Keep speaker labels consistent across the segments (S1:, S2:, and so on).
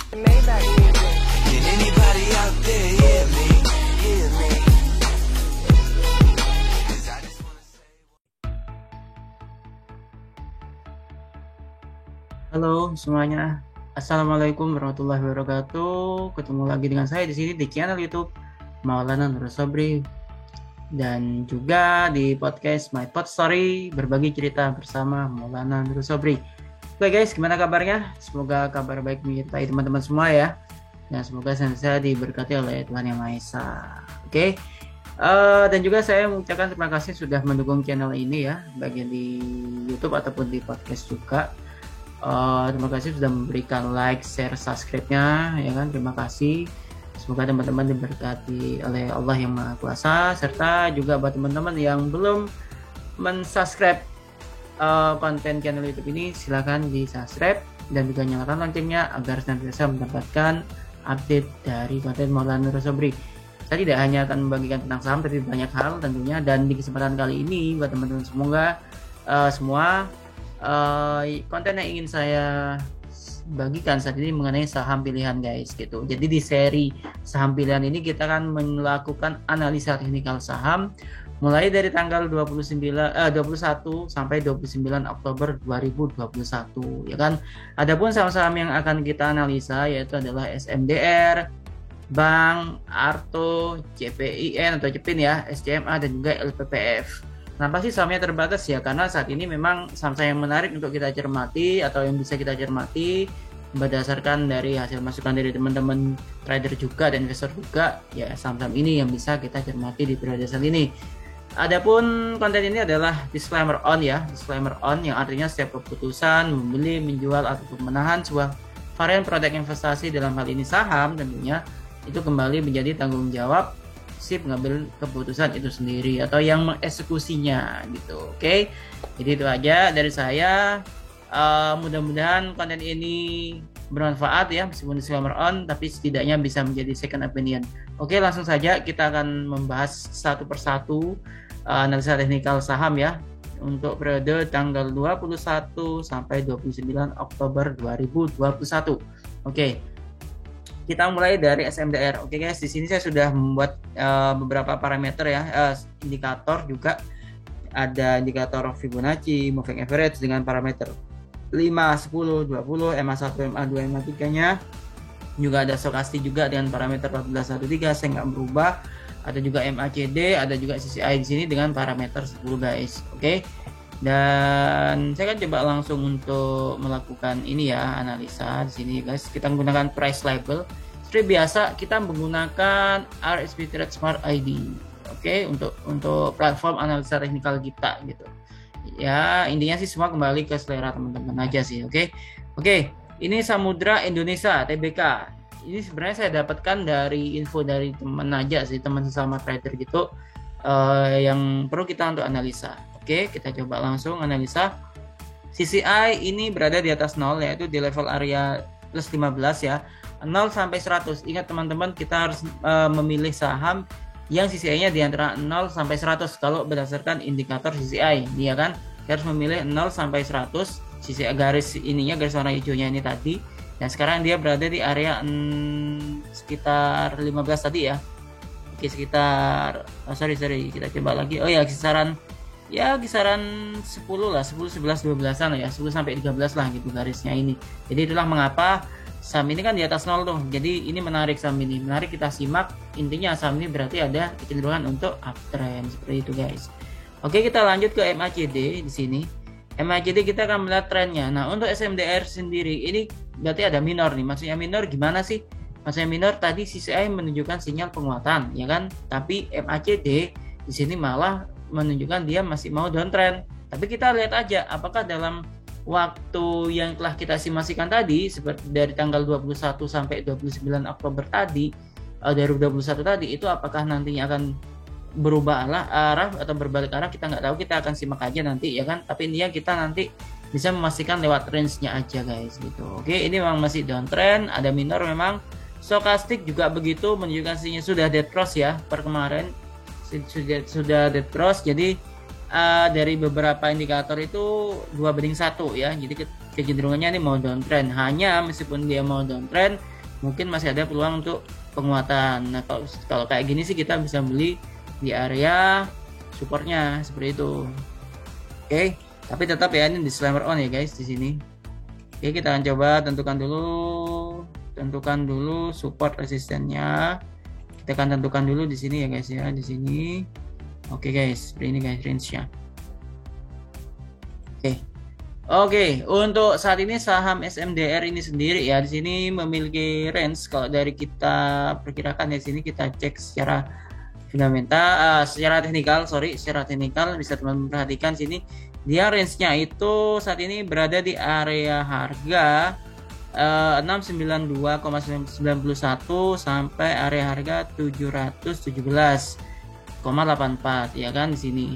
S1: Maybach music.
S2: Can anybody out there hear me? Hear me? 'Cause I just wanna say.
S3: Halo semuanya, Assalamualaikum warahmatullahi wabarakatuh. Ketemu lagi dengan saya di sini di channel YouTube Maulana Nur Sobri dan juga di podcast My Pod Story, berbagi cerita bersama Maulana Nur Sobri. Oke guys, gimana kabarnya? Semoga kabar baik menyertai teman-teman semua ya, dan semoga senantiasa diberkati oleh Tuhan Yang Maha Esa. Oke. Dan juga saya mengucapkan terima kasih sudah mendukung channel ini ya, baik di YouTube ataupun di podcast juga. Terima kasih sudah memberikan like, share, subscribe-nya ya kan. Terima kasih. Semoga teman-teman diberkati oleh Allah Yang Maha Kuasa, serta juga buat teman-teman yang belum mensubscribe konten channel YouTube ini, silakan di subscribe dan juga nyalakan loncengnya agar senantiasa mendapatkan update dari konten Maulana Nur Sobri. Saya tidak hanya akan membagikan tentang saham, tapi banyak hal tentunya. Dan di kesempatan kali ini buat teman-teman semua konten yang ingin saya bagikan saat ini mengenai saham pilihan guys gitu. Jadi di seri saham pilihan ini kita akan melakukan analisa teknikal saham mulai dari tanggal 21 sampai 29 Oktober 2021 ya kan. Adapun saham-saham yang akan kita analisa yaitu adalah SMDR, Bank, Arto, CPIN atau CEPIN ya, SCMA dan juga LPPF. Kenapa sih sahamnya terbatas ya? Karena saat ini memang saham-saham yang menarik untuk kita cermati atau yang bisa kita cermati berdasarkan dari hasil masukan dari teman-teman trader juga dan investor juga ya, saham-saham ini yang bisa kita cermati di periode saat ini. Adapun konten ini adalah disclaimer on ya, disclaimer on yang artinya setiap keputusan membeli, menjual ataupun menahan sebuah varian produk investasi, dalam hal ini saham tentunya, itu kembali menjadi tanggung jawab si pengambil keputusan itu sendiri atau yang mengeksekusinya gitu. Oke. Jadi itu aja dari saya. Mudah-mudahan konten ini bermanfaat ya, meskipun disclaimer on, tapi setidaknya bisa menjadi second opinion. Oke, langsung saja kita akan membahas satu persatu analisa teknikal saham ya untuk periode tanggal 21 sampai 29 Oktober 2021. Oke. Kita mulai dari SMDR. Oke guys, di sini saya sudah membuat beberapa parameter ya, indikator juga. Ada indikator Fibonacci, moving average dengan parameter 5, 10, 20, MA1, MA2, MA3-nya. Juga ada stokastik juga dengan parameter 1413, saya nggak berubah. Ada juga MACD, ada juga CCI di sini dengan parameter 10 guys. Oke. Dan saya kan coba langsung untuk melakukan ini ya, analisa di sini guys. Kita menggunakan price label. Seperti biasa kita menggunakan RSP Trade Smart ID. Oke, untuk platform analisa teknikal kita gitu. Ya, intinya sih semua kembali ke selera teman-teman aja sih, oke. Oke, ini Samudra Indonesia TBK. Ini sebenarnya saya dapatkan dari info dari teman aja sih, teman sesama trader gitu, yang perlu kita untuk analisa. Oke, kita coba langsung analisa. CCI ini berada di atas 0, yaitu di level area plus 15 ya. 0 sampai 100. Ingat teman-teman, kita harus memilih saham yang CCI-nya di antara 0 sampai 100 kalau berdasarkan indikator CCI. Dia kan kita harus memilih 0 sampai 100. CCI garis ininya, garis warna hijaunya ini tadi. Dan sekarang dia berada di area sekitar 15 tadi ya. Oke, sekitar sorry kita coba lagi. Oh ya, kisaran 10 lah, 10, 11, 12-an ya, 10 sampai 13 lah gitu garisnya ini. Jadi itulah mengapa saham ini kan di atas 0 tuh. Jadi ini menarik saham ini. Menarik kita simak. Intinya saham ini berarti ada kecenderungan untuk uptrend seperti itu guys. Oke, kita lanjut ke MACD di sini. MACD kita akan melihat trennya. Nah, untuk SMDR sendiri ini berarti ada minor nih. Maksudnya minor gimana sih? Maksudnya minor tadi CCI menunjukkan sinyal penguatan, ya kan? Tapi MACD di sini malah menunjukkan dia masih mau downtrend. Tapi kita lihat aja apakah dalam waktu yang telah kita simulasikan tadi, seperti dari tanggal 21 sampai 29 Oktober tadi, dari 2021 tadi, itu apakah nantinya akan berubah arah atau berbalik arah, kita nggak tahu. Kita akan simak aja nanti ya kan. Tapi intinya kita nanti bisa memastikan lewat range-nya aja guys gitu. Oke, ini memang masih downtrend, ada minor memang. Stokastik juga begitu, menunjukkan sinyal sudah dead cross ya per kemarin. Sudah dead cross. Jadi dari beberapa indikator itu 2:1 ya. Jadi kecenderungannya ini mau downtrend. Hanya meskipun dia mau downtrend, mungkin masih ada peluang untuk penguatan. Nah, kalau kayak gini sih kita bisa beli di area supportnya seperti itu. Oke, tapi tetap ya ini disclaimer on ya guys di sini. Oke, kita akan coba tentukan dulu support resistennya. Kita akan tentukan dulu di sini ya guys ya, di sini. Oke guys, ini guys range-nya. Oke, untuk saat ini saham SMDR ini sendiri ya di sini memiliki range. Kalau dari kita perkirakan di sini kita cek secara fundamental, secara teknikal bisa teman-teman perhatikan sini dia range-nya itu saat ini berada di area harga 692,91 sampai area harga 717,84 ya kan di sini.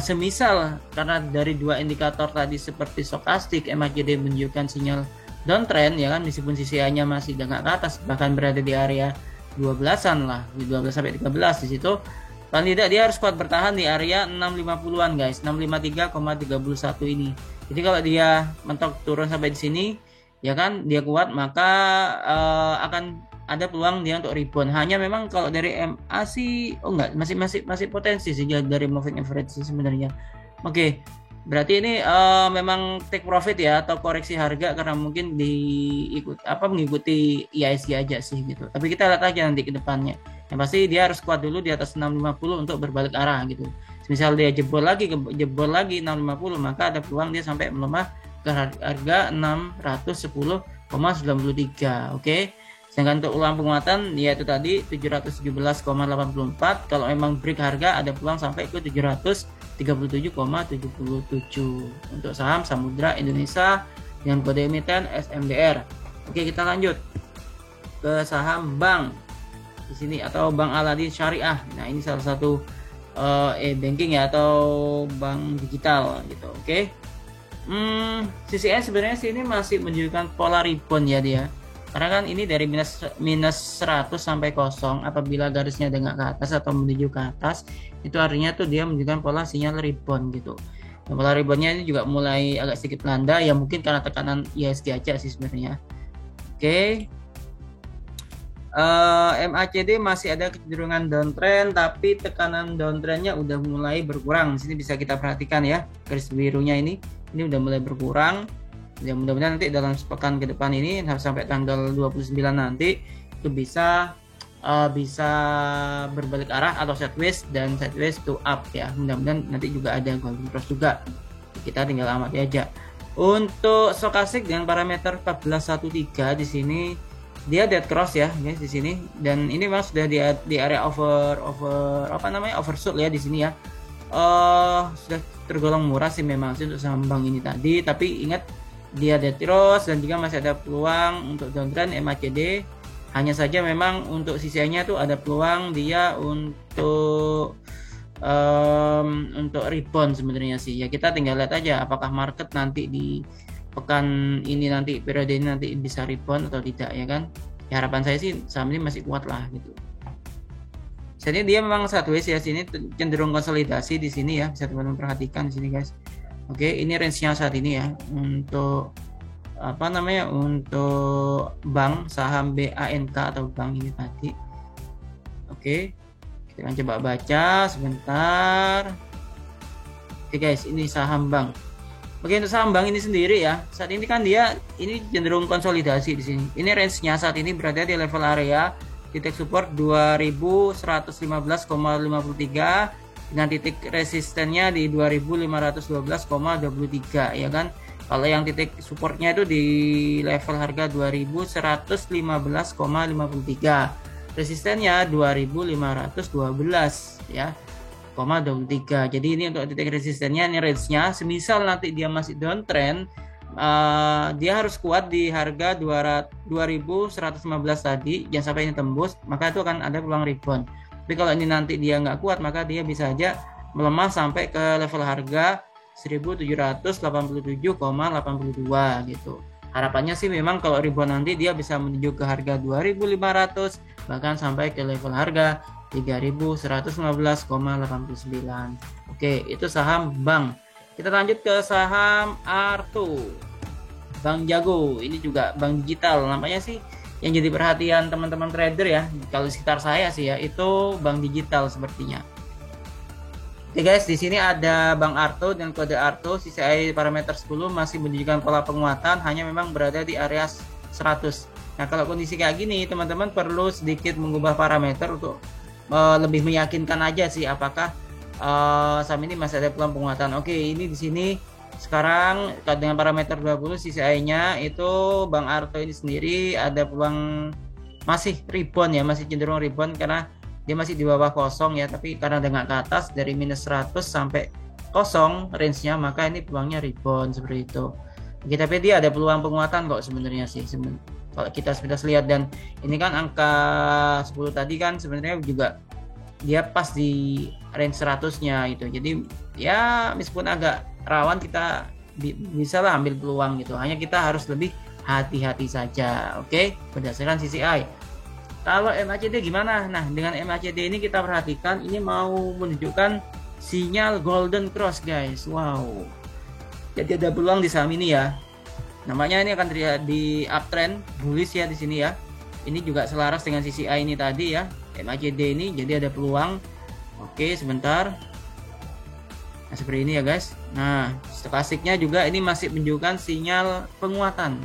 S3: Semisal karena dari dua indikator tadi seperti stokastik MACD menunjukkan sinyal downtrend ya kan, meskipun CCI-nya masih dengak ke atas bahkan berada di area 12-an lah, di 12 sampai 13 di situ. Paling tidak dia harus kuat bertahan di area 650-an guys, 653,31 ini. Jadi kalau dia mentok turun sampai di sini ya kan, dia kuat maka akan ada peluang dia untuk rebound. Hanya memang kalau dari MA sih masih potensi sih dari moving average sih sebenarnya. Oke. Berarti ini memang take profit ya atau koreksi harga karena mungkin mengikuti IISG aja sih gitu. Tapi kita lihat aja nanti ke depannya. Yang pasti dia harus kuat dulu di atas 650 untuk berbalik arah gitu. Misal dia jebol lagi 650 maka ada peluang dia sampai melemah ke harga 610,93. Oke. Sedangkan untuk ulang penguatan yaitu tadi 717,84. Kalau memang break harga ada peluang sampai ke 737,77 untuk saham Samudra Indonesia dengan kode emiten SMDR. Oke, kita lanjut ke saham bank di sini atau Bank Aladin Syariah. Nah, ini salah satu banking ya atau bank digital gitu. Oke. CCI sebenarnya sini masih menunjukkan pola rebound ya dia. Karena kan ini dari minus 100 sampai kosong, apabila garisnya dengak ke atas atau menuju ke atas itu artinya tuh dia menunjukkan pola sinyal rebound gitu. Nah, pola reboundnya ini juga mulai agak sedikit melanda ya, mungkin karena tekanan IISG aja sih sebenarnya. Oke. MACD masih ada kecenderungan downtrend tapi tekanan downtrendnya udah mulai berkurang. Di sini bisa kita perhatikan ya, garis birunya ini udah mulai berkurang. Ya mudah-mudahan nanti dalam sepekan ke depan ini sampai tanggal 29 nanti itu bisa berbalik arah atau sideways dan sideways to up ya. Mudah-mudahan nanti juga ada golden cross juga. Kita tinggal amati aja. Untuk stokastik dengan parameter 1413 di sini dia dead cross ya guys di sini, dan ini memang sudah di area oversold ya di sini ya. Sudah tergolong murah sih memang sih untuk saham bank ini tadi, tapi ingat dia dead cross dan juga masih ada peluang untuk downtrend MACD. Hanya saja memang untuk CCI-nya tuh ada peluang dia untuk rebound sebenarnya sih. Ya kita tinggal lihat aja apakah market nanti di pekan ini nanti periode ini nanti bisa rebound atau tidak ya kan. Ya, harapan saya sih saham ini masih kuat lah gitu. Jadi dia memang sideways ya sini, cenderung konsolidasi di sini ya, bisa teman-teman perhatikan di sini guys. Oke, ini range-nya saat ini ya untuk untuk bank saham BANK atau bank ini tadi. Oke, kita akan coba baca sebentar. Oke guys, ini saham bank. Oke, untuk saham bank ini sendiri ya, saat ini kan dia ini cenderung konsolidasi di sini. Ini range-nya saat ini berada di level area titik support 2115,53 dengan titik resistennya di 2512,23 ya kan. Kalau yang titik supportnya itu di level harga 2115,53, resistennya 2512 ya, 23. Jadi ini untuk titik resistennya, ini range-nya. Semisal nanti dia masih downtrend, dia harus kuat di harga 2115 tadi, jangan sampai ini tembus, maka itu akan ada peluang rebound. Tapi kalau ini nanti dia nggak kuat, maka dia bisa aja melemah sampai ke level harga 1787,82 gitu. Harapannya sih memang kalau rebound nanti dia bisa menuju ke harga 2500, bahkan sampai ke level harga 3115,89. Oke, itu saham bank. Kita lanjut ke saham Arto, Bank Jago. Ini juga bank digital. Nampaknya sih yang jadi perhatian teman-teman trader ya, kalau sekitar saya sih ya, itu bank digital sepertinya. Oke guys, di sini ada Bank Arto dan kode Arto, CCI parameter 10 masih menunjukkan pola penguatan, hanya memang berada di area 100. Nah, kalau kondisi kayak gini, teman-teman perlu sedikit mengubah parameter untuk lebih meyakinkan aja sih apakah saham ini masih ada peluang penguatan. Oke, ini di sini sekarang dengan parameter 20 CCI-nya itu Bank Arto ini sendiri ada peluang masih rebound ya, masih cenderung rebound karena dia masih di bawah kosong ya, tapi karena dengan ke atas dari minus 100 sampai kosong range-nya, maka ini peluangnya rebound seperti itu. Tapi dia ada peluang penguatan kok sebenarnya sih kalau kita sudah lihat, dan ini kan angka 10 tadi kan sebenarnya juga dia pas di range 100-nya gitu. Jadi ya meskipun agak rawan, kita bisa lah ambil peluang gitu. Hanya kita harus lebih hati-hati saja. Oke, berdasarkan CCI. Kalau MACD gimana? Nah, dengan MACD ini kita perhatikan ini mau menunjukkan sinyal golden cross, guys. Wow. Jadi ada peluang di saham ini ya. Namanya ini akan terlihat di uptrend bullish ya di sini ya. Ini juga selaras dengan CCI ini tadi ya. MACD ini jadi ada peluang. Oke, sebentar. Nah, seperti ini ya, guys. Nah, stokastiknya juga ini masih menunjukkan sinyal penguatan,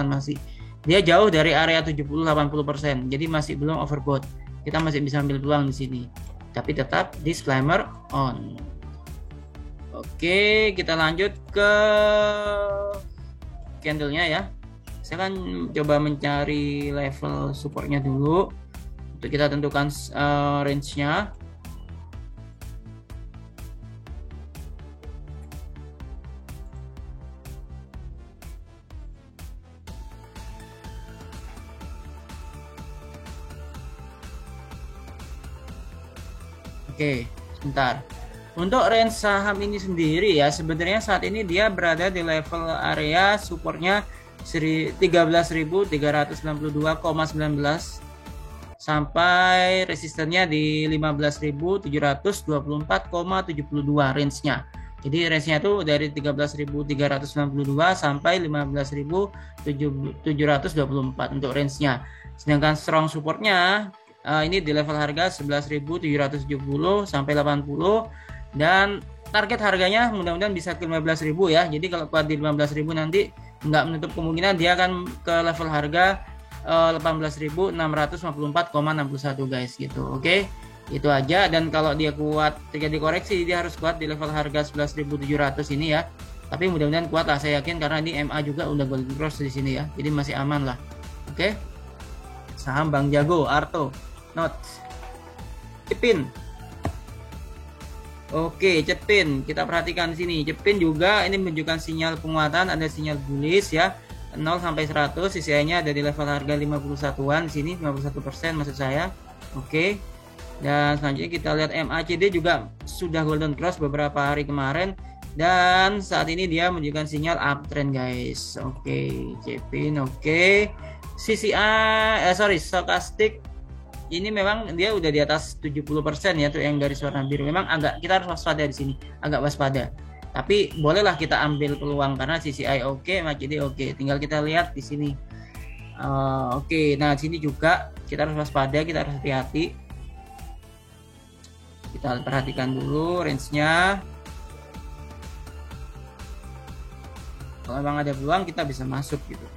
S3: masih. Dia jauh dari area 70-80%, jadi masih belum overbought. Kita masih bisa ambil peluang di sini. Tapi tetap disclaimer on. Oke, kita lanjut ke candlenya ya. Saya akan coba mencari level supportnya dulu untuk kita tentukan range-nya. Oke, sebentar. Untuk range saham ini sendiri ya, sebenarnya saat ini dia berada di level area supportnya 13.392,19 sampai resistennya di 15.724,72 range-nya. Jadi range-nya itu dari 13.392 sampai 15.724 untuk range-nya. Sedangkan strong support-nya ini di level harga 11.770 sampai 80, dan target harganya mudah-mudahan bisa ke 15.000 ya. Jadi kalau kuat di 15.000 nanti nggak menutup kemungkinan dia akan ke level harga 18.654,61 guys gitu. Oke, itu aja. Dan kalau dia kuat terjadi koreksi, dia harus kuat di level harga 11.700 ini ya. Tapi mudah-mudahan kuat lah, saya yakin, karena ini MA juga udah golden cross di sini ya. Jadi masih aman lah. Oke. Saham Bank Jago, Arto, Cepin. Oke, Cepin. Kita perhatikan di sini. Cepin juga ini menunjukkan sinyal penguatan, ada sinyal bullish ya. 0 sampai 100, CCI-nya ada di level harga 51-an di sini, 51% maksud saya. Oke. Dan selanjutnya kita lihat MACD juga sudah golden cross beberapa hari kemarin, dan saat ini dia menunjukkan sinyal uptrend guys. Oke, Cepin. Oke. Stochastic ini memang dia udah di atas 70% ya tuh yang garis warna biru. Memang agak kita harus waspada di sini, agak waspada. Tapi bolehlah kita ambil peluang karena CCI oke, MACD oke. Tinggal kita lihat di sini. Oke, nah di sini juga kita harus waspada, kita harus hati-hati. Kita perhatikan dulu range-nya. Kalau memang ada peluang kita bisa masuk gitu.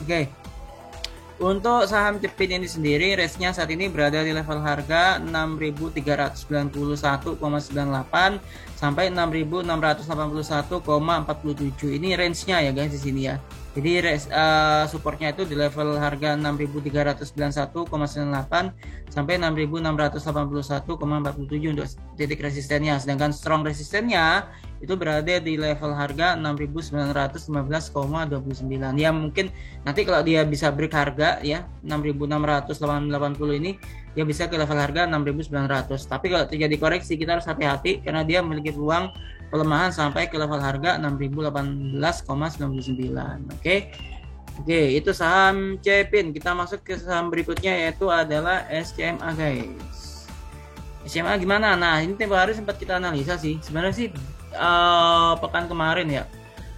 S3: Oke. Untuk saham Cepin ini sendiri, range-nya saat ini berada di level harga 6.391,98 sampai 6.681,47. Ini range-nya ya guys di sini ya. Jadi supportnya itu di level harga 6.391,98 sampai 6.681,47 untuk titik resistennya. Sedangkan strong resistennya itu berada di level harga 6.915,29. Ya mungkin nanti kalau dia bisa break harga ya 6.680 ini, dia bisa ke level harga 6.900. Tapi kalau terjadi koreksi kita harus hati-hati karena dia memiliki peluang pelemahan sampai ke level harga 6.018,99. Oke, itu saham Cepin. Kita masuk ke saham berikutnya yaitu adalah SCMA guys. SMA gimana? Nah, ini tempo hari sempat kita analisa sih. Sebenarnya sih pekan kemarin ya.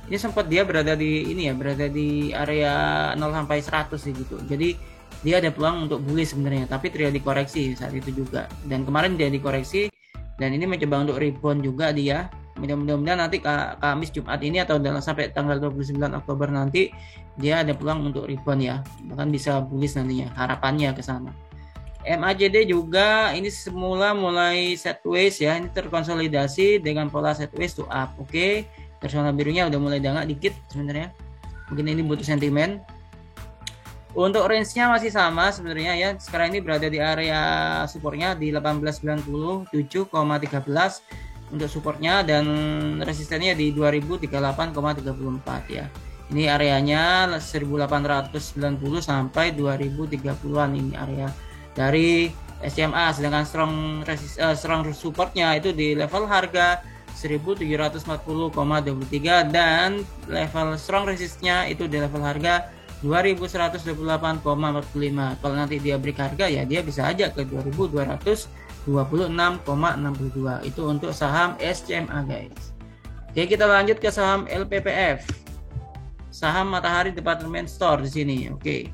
S3: Ini sempat dia berada di ini ya, berada di area 0 sampai 100 sih gitu. Jadi dia ada peluang untuk bullish sebenarnya, tapi terjadi koreksi saat itu juga. Dan kemarin dia dikoreksi dan ini mencoba untuk rebound juga dia. Mudah-mudahan nanti Kamis Jumat ini atau sampai tanggal 29 Oktober nanti dia ada peluang untuk rebound ya. Bahkan bisa bullish nantinya. Harapannya ke sana. MACD juga ini semula mulai sideways ya, ini terkonsolidasi dengan pola sideways to up. Oke, personal birunya udah mulai dangak dikit sebenarnya. Mungkin ini butuh sentimen. Untuk range-nya masih sama sebenarnya ya. Sekarang ini berada di area supportnya di 1897,13 untuk supportnya dan resistennya di 2038,34 ya. Ini areanya 1890 sampai 2030-an ini area dari SMA, sedangkan strong supportnya itu di level harga 1740,23 dan level strong resistnya itu di level harga 2128,45. Kalau nanti dia break harga ya dia bisa aja ke 2226,62. Itu untuk saham SCMA guys. Oke, kita lanjut ke saham LPPF. Saham Matahari Department Store di sini. Oke.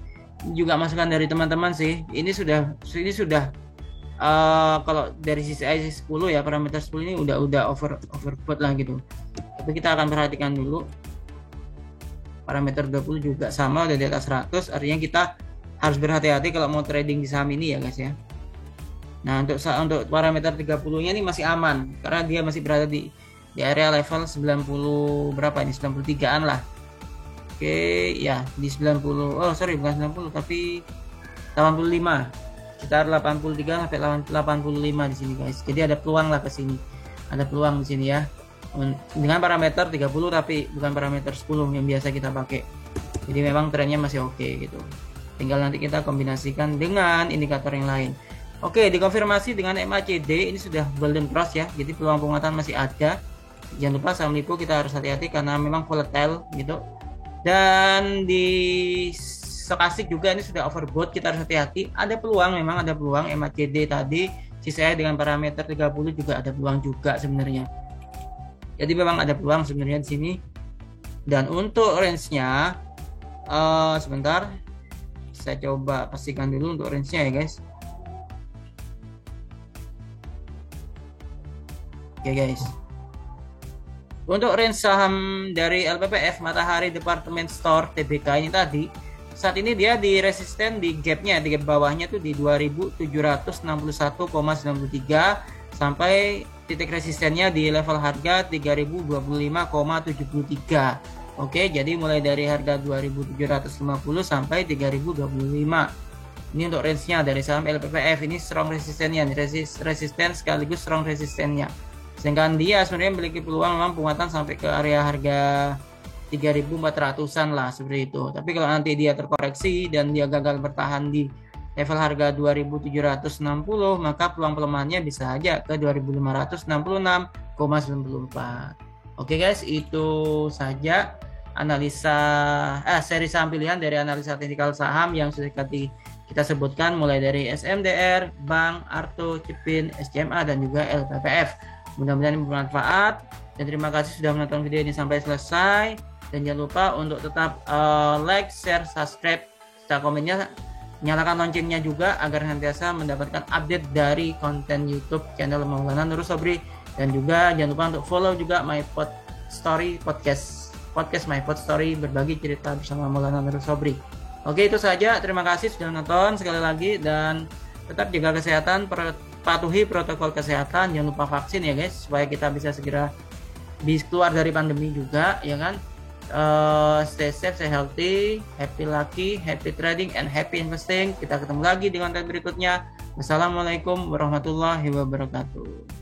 S3: Juga masukan dari teman-teman sih. Ini sudah kalau dari sisi IC 10 ya, parameter 10 ini udah overbought lah gitu. Tapi kita akan perhatikan dulu. Parameter 20 juga sama, udah di atas 100, artinya kita harus berhati-hati kalau mau trading di saham ini ya guys ya. Nah, untuk parameter 30-nya ini masih aman karena dia masih berada di area level 90 berapa ini, 93-an lah. Oke, ya di 90. Oh, sorry, bukan 90 tapi 85. Sekitar 83 sampai 85 di sini guys. Jadi ada peluang lah ke sini. Ada peluang di sini ya. Dengan parameter 30 tapi bukan parameter 10 yang biasa kita pakai. Jadi memang trennya masih oke gitu. Tinggal nanti kita kombinasikan dengan indikator yang lain. Oke, dikonfirmasi dengan MACD ini sudah golden cross ya. Jadi peluang penguatan masih ada. Jangan lupa saham Lipo kita harus hati-hati karena memang volatile gitu. Dan di stokastik juga ini sudah overbought, kita harus hati-hati. Ada peluang, memang ada peluang MACD tadi CCI dengan parameter 30 juga ada peluang juga sebenarnya. Jadi memang ada peluang sebenarnya di sini. Dan untuk range-nya sebentar saya coba pastikan dulu untuk range-nya ya guys. Oke guys. Untuk range saham dari LPPF Matahari Department Store TBK ini tadi, saat ini dia di resisten di gapnya, di gap bawahnya tuh di 2761,93 sampai titik resistennya di level harga 3025,73. Oke, jadi mulai dari harga 2750 sampai 3025. Ini untuk range-nya dari saham LPPF, ini strong resistennya, resisten sekaligus strong resistennya. Sedangkan dia sebenarnya memiliki peluang memang penguatan sampai ke area harga 3.400-an lah seperti itu. Tapi kalau nanti dia terkoreksi dan dia gagal bertahan di level harga 2.760, maka peluang pelemahannya bisa aja ke 2.566,94. Oke guys, itu saja analisa seri saham pilihan dari analisa teknikal saham yang sudah kita sebutkan mulai dari SMDR, Bank, Arto, Cepin, SCMA dan juga LPPF. Mudah-mudahan ini bermanfaat dan terima kasih sudah menonton video ini sampai selesai, dan jangan lupa untuk tetap like, share, subscribe serta komennya, nyalakan loncengnya juga agar senantiasa mendapatkan update dari konten YouTube channel Maulana Nur Sobri, dan juga jangan lupa untuk follow juga My Pod Story podcast My Pod Story, berbagi cerita bersama Maulana Nur Sobri. Oke, itu saja, terima kasih sudah menonton sekali lagi, dan tetap jaga kesehatan, patuhi protokol kesehatan, jangan lupa vaksin ya guys, supaya kita bisa segera keluar dari pandemi juga ya kan. Stay safe, stay healthy, happy lucky, happy trading and happy investing. Kita ketemu lagi di konten berikutnya. Wassalamualaikum warahmatullahi wabarakatuh.